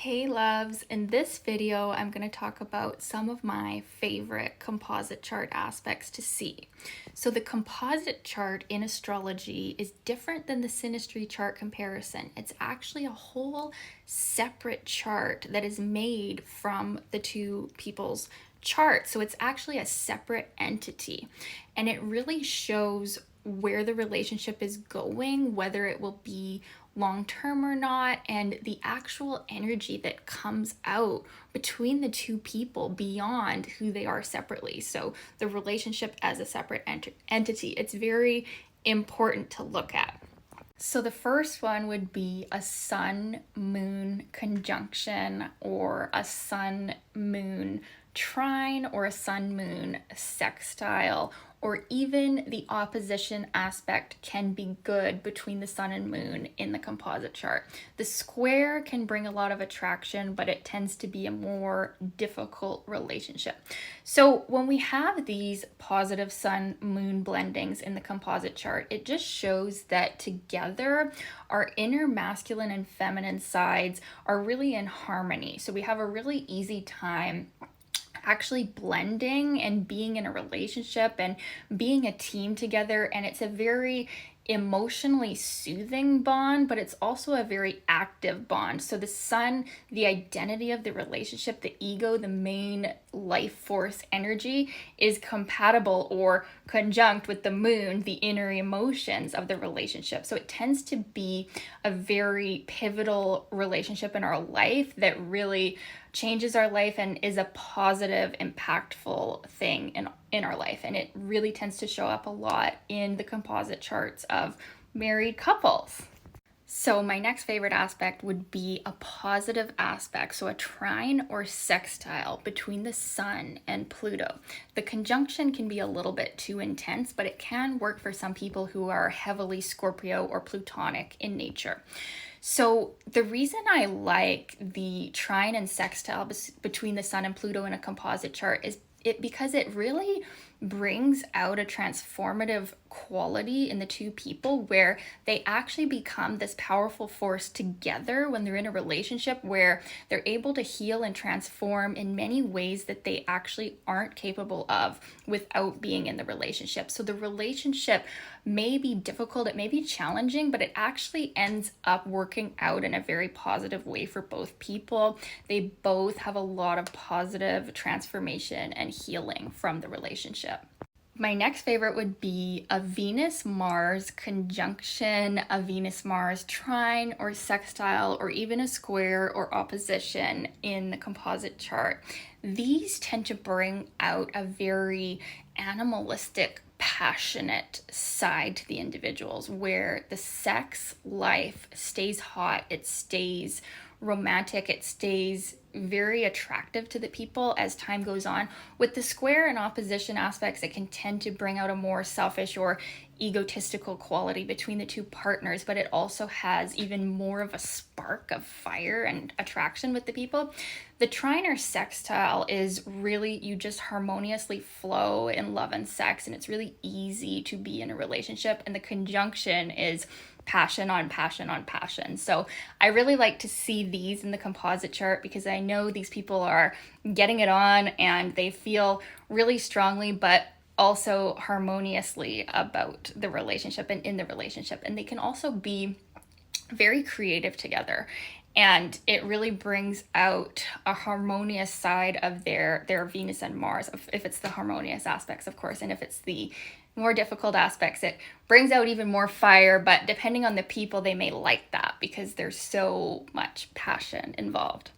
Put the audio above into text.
Hey loves, in this video I'm going to talk about some of my favorite composite chart aspects to see. So the composite chart in astrology is different than the synastry chart comparison. It's actually a whole separate chart that is made from the two people's chart. So it's actually a separate entity, and it really shows where the relationship is going, whether it will be long term or not, and the actual energy that comes out between the two people beyond who they are separately. So the relationship as a separate entity, it's very important to look at. So the first one would be a sun-moon conjunction, or a sun-moon trine, or a sun-moon sextile, or even the opposition aspect can be good between the sun and moon in the composite chart. The square can bring a lot of attraction, but it tends to be a more difficult relationship. So when we have these positive sun-moon blendings in the composite chart, it just shows that together our inner masculine and feminine sides are really in harmony. So we have a really easy time actually blending and being in a relationship and being a team together. And it's a very emotionally soothing bond, but it's also a very active bond. So the sun, the identity of the relationship, the ego, the main life force energy, is compatible or conjunct with the moon, the inner emotions of the relationship. So it tends to be a very pivotal relationship in our life that really changes our life and is a positive, impactful thing in our life. And it really tends to show up a lot in the composite charts of married couples. So my next favorite aspect would be a positive aspect, so a trine or sextile between the sun and Pluto. The conjunction can be a little bit too intense, but it can work for some people who are heavily Scorpio or Plutonic in nature. So the reason I like the trine and sextile between the sun and Pluto in a composite chart is because it really brings out a transformative quality in the two people, where they actually become this powerful force together when they're in a relationship, where they're able to heal and transform in many ways that they actually aren't capable of without being in the relationship. So the relationship may be difficult, it may be challenging, but it actually ends up working out in a very positive way for both people. They both have a lot of positive transformation and healing from the relationship. My next favorite would be a Venus-Mars conjunction, a Venus-Mars trine or sextile, or even a square or opposition in the composite chart. These tend to bring out a very animalistic, passionate side to the individuals, where the sex life stays hot, it stays romantic, it stays very attractive to the people as time goes on. With the square and opposition aspects, it can tend to bring out a more selfish or egotistical quality between the two partners, but it also has even more of a spark of fire and attraction with the people. The trine or sextile is really, you just harmoniously flow in love and sex, and it's really easy to be in a relationship. And the conjunction is passion on passion on passion. So I really like to see these in the composite chart, because I know these people are getting it on and they feel really strongly but also harmoniously about the relationship and in the relationship. And they can also be very creative together, and it really brings out a harmonious side of their Venus and Mars, if it's the harmonious aspects, of course. And if it's the more difficult aspects, it brings out even more fire. But depending on the people, they may like that because there's so much passion involved.